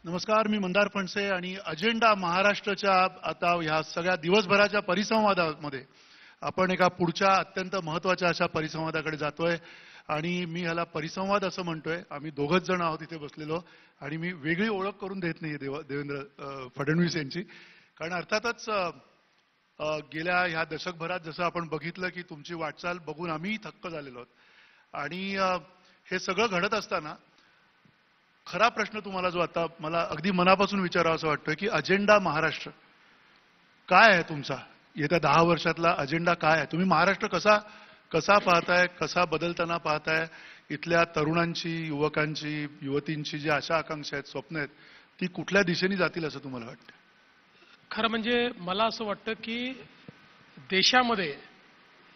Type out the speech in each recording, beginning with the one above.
नमस्कार, मी मंदार फणसे आणि अजेंडा महाराष्ट्राच्या आता ह्या सगळ्या दिवसभराच्या परिसंवादामध्ये आपण एका पुढच्या अत्यंत महत्त्वाच्या अशा परिसंवादाकडे जातोय आणि मी ह्याला परिसंवाद असं म्हणतोय. आम्ही दोघच जण आहोत इथे बसलेलो आणि मी वेगळी ओळख करून देत नाही देवेंद्र फडणवीस यांची, कारण अर्थातच गेल्या ह्या दशकभरात जसं आपण बघितलं की तुमची वाटचाल बघून आम्ही थक्क झालेलो आहोत आणि हे सगळं घडत असताना खरा प्रश्न तुम्हाला जो आता मला अगदी मनापासून विचारावा असं वाटतोय की अजेंडा महाराष्ट्र काय आहे तुमचा? येत्या 10 वर्षातला अजेंडा काय आहे? तुम्ही महाराष्ट्र कसा पाहताय, कसा बदलताना पाहताय? इथल्या तरुणांची, युवकांची, युवतींची जी आशा आकांक्षा आहेत, स्वप्न आहेत, ती कुठल्या दिशेने जातील असं तुम्हाला वाटतं? खरं म्हणजे मला असं वाटतं की देशामध्ये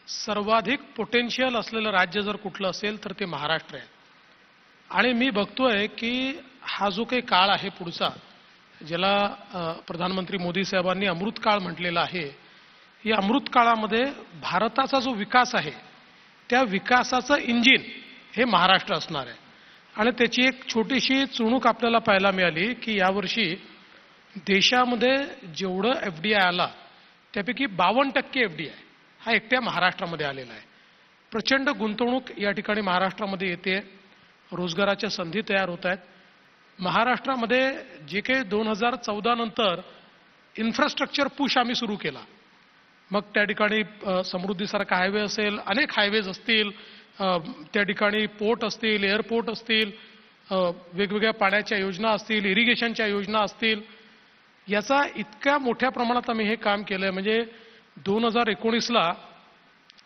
सर्वाधिक पोटेन्शियल असलेलं राज्य जर कुठलं असेल तर ते महाराष्ट्र आहे. आणि मी बघतोय की हा जो काही काळ आहे पुढचा, ज्याला प्रधानमंत्री मोदी साहेबांनी अमृत काळ म्हटलेला आहे, या अमृत काळामध्ये भारताचा जो विकास आहे त्या विकासाचं इंजिन हे महाराष्ट्र असणार आहे. आणि त्याची एक छोटीशी चुणूक आपल्याला पाहायला मिळाली की यावर्षी देशामध्ये जेवढं FDI आला त्यापैकी 52% FDI हा एकट्या महाराष्ट्रामध्ये आलेला आहे. प्रचंड गुंतवणूक या ठिकाणी महाराष्ट्रामध्ये येते, रोजगाराच्या संधी तयार होत आहेत. महाराष्ट्रामध्ये जे काही 2014 नंतर इन्फ्रास्ट्रक्चर पुश आम्ही सुरू केला, मग त्या ठिकाणी समृद्धीसारखा हायवे असेल, अनेक हायवेज असतील, त्या ठिकाणी पोर्ट असतील, एअरपोर्ट असतील, वेगवेगळ्या पाण्याच्या योजना असतील, इरिगेशनच्या योजना असतील, याचा इतक्या मोठ्या प्रमाणात आम्ही हे काम केलंय. म्हणजे 2019ला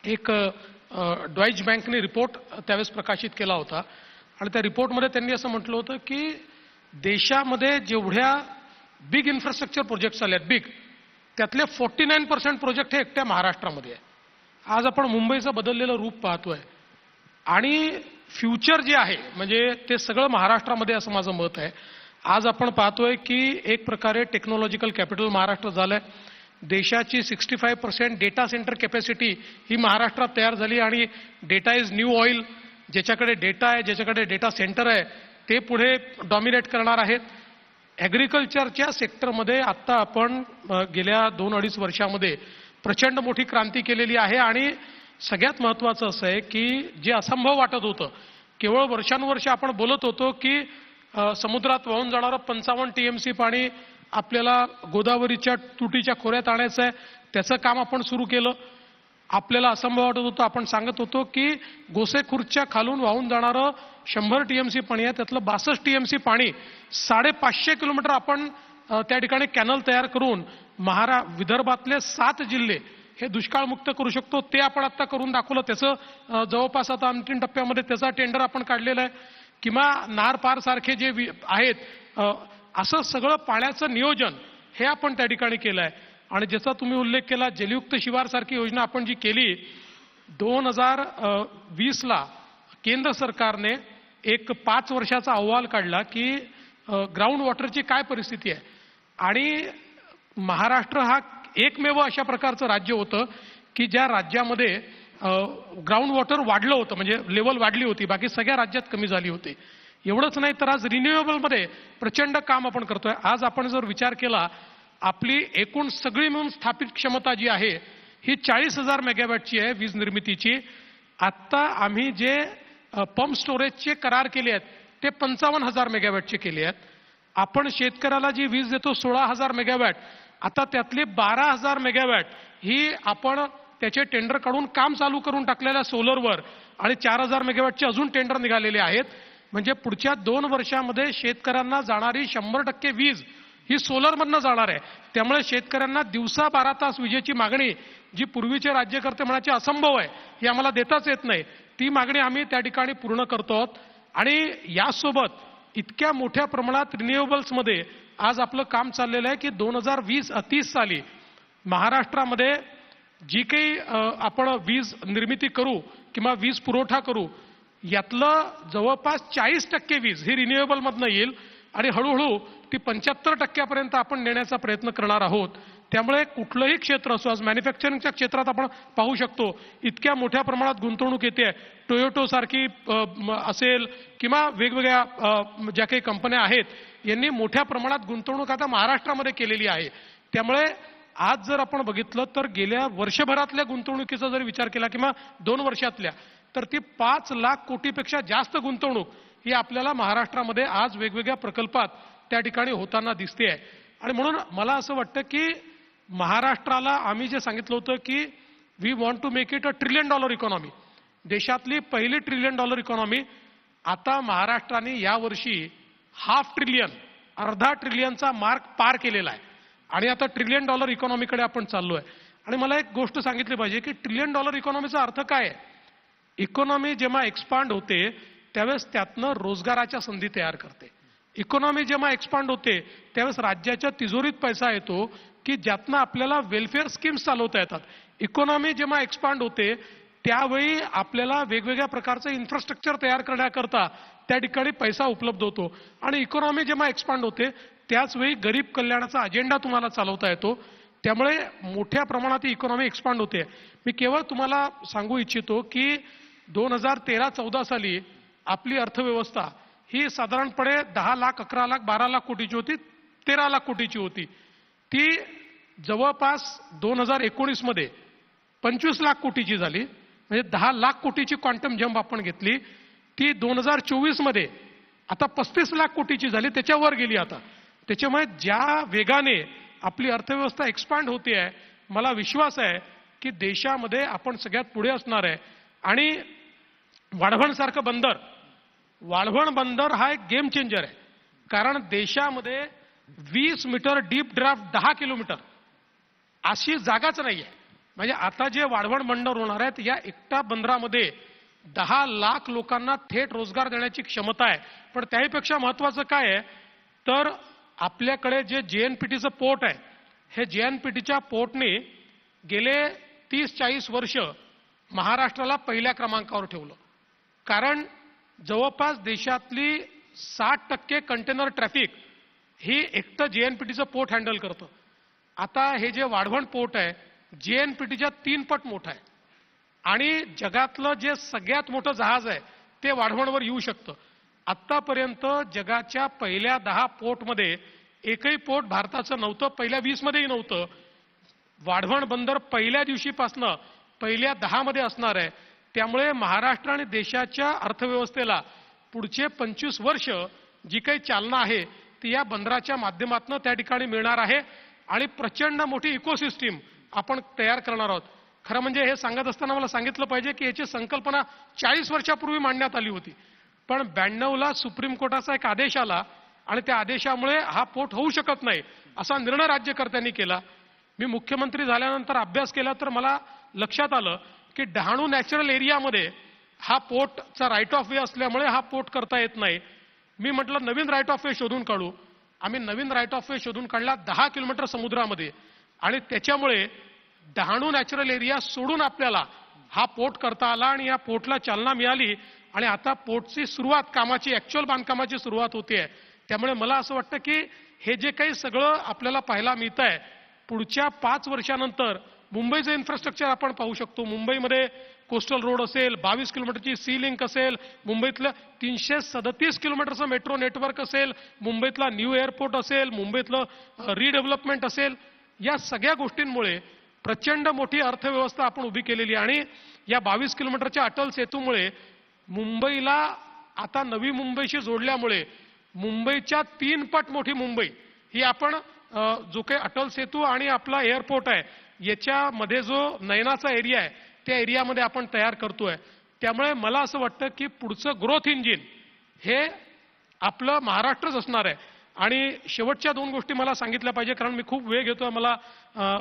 एक डॉइच बँकने रिपोर्ट त्यावेळेस प्रकाशित केला होता आणि त्या रिपोर्टमध्ये त्यांनी असं म्हटलं होतं की देशामध्ये जेवढ्या बिग इन्फ्रास्ट्रक्चर प्रोजेक्ट्स आले आहेत, त्यातले 49% प्रोजेक्ट हे एकट्या महाराष्ट्रामध्ये आहे. आज आपण मुंबईचं बदललेलं रूप पाहतोय आणि फ्युचर जे आहे म्हणजे ते सगळं महाराष्ट्रामध्ये असं माझं मत आहे. आज आपण पाहतोय की एक प्रकारे टेक्नॉलॉजिकल कॅपिटल महाराष्ट्र झालंय. देशाची 65% डेटा सेंटर कॅपॅसिटी ही महाराष्ट्रात तयार झाली आणि डेटा इज न्यू ऑइल. ज्याच्याकडे डेटा आहे, ज्याच्याकडे डेटा सेंटर आहे, ते पुढे डॉमिनेट करणार आहेत. ॲग्रिकल्चरच्या सेक्टरमध्ये आत्ता आपण गेल्या 2-2.5 वर्षामध्ये प्रचंड मोठी क्रांती केलेली आहे. आणि सगळ्यात महत्त्वाचं असं आहे की जे असंभव वाटत होतं, केवळ वर्षानुवर्ष आपण बोलत होतो की समुद्रात वाहून जाणारं 55 TMC पाणी आपल्याला गोदावरीच्या तुटीच्या खोऱ्यात आणायचं आहे, त्याचं काम आपण सुरू केलं. आपल्याला असंभव वाटत होतं, आपण सांगत होतो की गोसेखुर्दच्या खालून वाहून जाणारं 100 TMC पाणी आहे, त्यातलं 62 TMC पाणी 550 किलोमीटर आपण त्या ठिकाणी कॅनल तयार करून विदर्भातले 7 जिल्हे हे दुष्काळमुक्त करू शकतो. ते आपण आता करून दाखवलं. त्याचं जवळपास आता अंतिम टप्प्यामध्ये त्याचा टेंडर आपण काढलेला आहे. किंवा नार पार सारखे जे आहेत, असं सगळं पाण्याचं नियोजन हे आपण त्या ठिकाणी केलं आहे. आणि ज्याचा तुम्ही उल्लेख केला, जलयुक्त शिवार सारखी योजना आपण जी केली 2020ला, केंद्र सरकारने एक 5 वर्षाचा अहवाल काढला की ग्राउंड वॉटरची काय परिस्थिती आहे. आणि महाराष्ट्र हा एकमेव अशा प्रकारचं राज्य होतं की ज्या राज्यामध्ये ग्राउंड वॉटर वाढलं होतं, म्हणजे लेवल वाढली होती, बाकी सगळ्या राज्यात कमी झाली होती. एवढंच नाही तर आज रिन्युएबलमध्ये प्रचंड काम आपण करतोय. आज आपण जर विचार केला, आपली एकूण सगळी मिळून स्थापित क्षमता जी आहे ही 40,000 मेगावॅटची आहे वीज निर्मितीची. आत्ता आम्ही जे पंप स्टोरेजचे करार केले आहेत ते 55,000 मेगावॅटचे केले आहेत. आपण शेतकऱ्याला जी वीज देतो 16,000 मेगावॅट, आता त्यातली 12,000 मेगावॅट ही आपण त्याचे टेंडर काढून काम चालू करून टाकलेल्या सोलरवर, आणि 4,000 मेगावॅटचे अजून टेंडर निघालेले आहेत. म्हणजे पुढच्या 2 वर्षामध्ये शेतकऱ्यांना जाणारी 100% वीज ही सोलरमधनं जाणार आहे. त्यामुळे शेतकऱ्यांना दिवसा 12 तास विजेची मागणी जी पूर्वीचे राज्यकर्ते म्हणायचे असंभव आहे, ही आम्हाला देताच येत नाही, ती मागणी आम्ही त्या ठिकाणी पूर्ण करतो आहोत. आणि यासोबत इतक्या मोठ्या प्रमाणात रिन्युएबल्समध्ये आज आपलं काम चाललेलं आहे की 2030 साली महाराष्ट्रामध्ये जी काही आपण वीज निर्मिती करू किंवा वीज पुरवठा करू, यातलं जवळपास 40% वीज ही रिन्युएबलमधनं येईल. आणि हळूहळू ती 75% आपण नेण्याचा प्रयत्न करणार आहोत. त्यामुळे कुठलंही क्षेत्र असो, आज मॅन्युफॅक्चरिंगच्या क्षेत्रात आपण पाहू शकतो इतक्या मोठ्या प्रमाणात गुंतवणूक येते. टोयोटो सारखी असेल किंवा वेगवेगळ्या ज्या काही कंपन्या आहेत यांनी मोठ्या प्रमाणात गुंतवणूक आता महाराष्ट्रामध्ये केलेली आहे. त्यामुळे आज जर आपण बघितलं तर गेल्या वर्षभरातल्या गुंतवणुकीचा जर विचार केला किंवा 2 वर्षातल्या, तर ती 5 लाख कोटीपेक्षा जास्त गुंतवणूक ही आपल्याला महाराष्ट्रामध्ये आज वेगवेगळ्या प्रकल्पात त्या ठिकाणी होताना दिसते आहे. आणि म्हणून मला असं वाटतं की महाराष्ट्राला आम्ही जे सांगितलं होतं की we want to make it $1 trillion economy, देशातली पहिली $1 ट्रिलियन इकॉनॉमी, आता महाराष्ट्राने यावर्षी ½ ट्रिलियन, अर्धा ट्रिलियनचा मार्क पार केलेला आहे आणि आता $1 ट्रिलियन इकॉनॉमीकडे आपण चाललोय. आणि मला एक गोष्ट सांगितली पाहिजे की $1 ट्रिलियन इकॉनॉमीचा अर्थ काय आहे. इकॉनॉमी जेव्हा एक्सपांड होते त्यावेळेस त्यातनं रोजगाराच्या संधी तयार करते. इकॉनॉमी जेव्हा एक्सपांड होते त्यावेळेस राज्याच्या तिजोरीत पैसा येतो की ज्यातनं आपल्याला वेलफेअर स्कीम्स चालवता येतात. इकॉनॉमी जेव्हा एक्सपांड होते त्यावेळी आपल्याला वेगवेगळ्या प्रकारचं इन्फ्रास्ट्रक्चर तयार करण्याकरता त्या ठिकाणी पैसा उपलब्ध होतो. आणि इकॉनॉमी जेव्हा एक्सपांड होते त्याच वेळी गरीब कल्याणाचा अजेंडा तुम्हाला चालवता येतो. त्यामुळे मोठ्या प्रमाणात ही इकॉनॉमी एक्सपांड होते. मी केवळ तुम्हाला सांगू इच्छितो की 2013-14 साली आपली अर्थव्यवस्था ही साधारणपणे 10 लाख, 11 लाख, 12 लाख कोटीची होती, 13 लाख कोटीची होती. ती जवळपास 2019 मध्ये 25 लाख कोटीची झाली, म्हणजे 10 लाख कोटीची क्वांटम जंप आपण घेतली. ती 2024 मध्ये आता 35 लाख कोटीची झाली, त्याच्यावर गेली आता. त्याच्यामुळे ज्या वेगाने आपली अर्थव्यवस्था एक्सपांड होते आहे, मला विश्वास आहे की देशामध्ये आपण सगळ्यात पुढे असणार आहे. आणि वाढवणसारखं बंदर, वाढवण बंदर हा एक गेम चेंजर आहे. कारण देशामध्ये 20 मीटर डीप ड्राफ्ट 10 किलोमीटर अशी जागाच नाही आहे. म्हणजे आता जे वाढवण बंदर होणार आहेत या एकट्या बंदरामध्ये 10 लाख लोकांना थेट रोजगार देण्याची क्षमता आहे. पण त्याहीपेक्षा महत्वाचं काय आहे तर आपल्याकडे जे JNPTचं पोर्ट आहे, हे JNPTच्या पोर्टने गेले 30-40 वर्ष महाराष्ट्राला पहिल्या क्रमांकावर ठेवलं. कारण जवळपास देशातली 60% कंटेनर ट्रॅफिक ही एकटं JNPTचं पोर्ट हँडल करतं. आता हे जे वाढवण पोर्ट आहे JNPTच्या 3 पट मोठं आहे आणि जगातलं जे सगळ्यात मोठं जहाज आहे ते वाढवणवर येऊ शकतं. आत्तापर्यंत जगाच्या पहिल्या 10 पोर्टमध्ये एकही पोर्ट भारताचं नव्हतं, पहिल्या 20 मध्येही नव्हतं. वाढवण बंदर पहिल्या दिवशीपासनं पहिल्या 10 मध्ये असणार आहे. त्यामुळे महाराष्ट्र आणि देशाच्या अर्थव्यवस्थेला पुढचे 25 वर्ष जी काही चालना आहे ती या बंदराच्या माध्यमातून त्या ठिकाणी मिळणार आहे आणि प्रचंड मोठी इकोसिस्टीम आपण तयार करणार आहोत. खरं म्हणजे हे सांगत असताना मला सांगितलं पाहिजे की याची संकल्पना 40 वर्षापूर्वी मांडण्यात आली होती, पण 92ला सुप्रीम कोर्टाचा एक आदेश आला आणि त्या आदेशामुळे हा पोर्ट होऊ शकत नाही असा निर्णय राज्यकर्त्यांनी केला. मी मुख्यमंत्री झाल्यानंतर अभ्यास केला तर मला लक्षात आलं की डहाणू नॅचरल एरियामध्ये हा पोर्टचा राईट ऑफ वे असल्यामुळे हा पोर्ट करता येत नाही. मी म्हटलं नवीन राईट ऑफ वे शोधून काढू. आम्ही नवीन राईट ऑफ वे शोधून काढला 10 किलोमीटर समुद्रामध्ये आणि त्याच्यामुळे डहाणू नॅचरल एरिया सोडून आपल्याला हा पोर्ट करता आला आणि या पोर्टला चालना मिळाली आणि आता पोर्टची सुरुवात, कामाची, ऍक्च्युअल बांधकामाची सुरुवात होते. त्यामुळे मला असं वाटतं की हे जे काही सगळं आपल्याला पाहायला मिळत आहे पुढच्या 5 वर्षानंतर मुंबईचं इन्फ्रास्ट्रक्चर आपण पाहू शकतो. मुंबईमध्ये कोस्टल रोड असेल, 22 किलोमीटरची सी लिंक असेल, मुंबईतलं 337 किलोमीटरचं मेट्रो नेटवर्क असेल, मुंबईतला न्यू एअरपोर्ट असेल, मुंबईतलं रिडेव्हलपमेंट असेल, या सगळ्या गोष्टींमुळे प्रचंड मोठी अर्थव्यवस्था आपण उभी केलेली आहे. आणि या 22 किलोमीटरच्या अटल सेतूमुळे मुंबईला आता नवी मुंबईशी जोडल्यामुळे मुंबईच्या 3 पट मोठी मुंबई ही आपण जो काही अटल सेतू आणि आपला एअरपोर्ट आहे याच्यामध्ये जो नयनाचा एरिया आहे त्या एरियामध्ये आपण तयार करतोय. त्यामुळे मला असं वाटतं की पुढचं ग्रोथ इंजिन हे आपलं महाराष्ट्रच असणार आहे. आणि शेवटच्या 2 गोष्टी मला सांगितल्या पाहिजे कारण मी खूप वेळ घेतोय, मला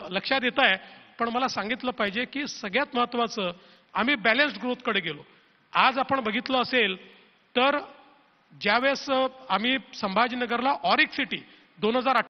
लक्षात येत आहे, पण मला सांगितलं पाहिजे की सगळ्यात महत्वाचं आम्ही बॅलन्स्ड ग्रोथकडे गेलो. आज आपण बघितलं असेल तर ज्यावेळेस आम्ही संभाजीनगरला ऑरिक सिटी 2018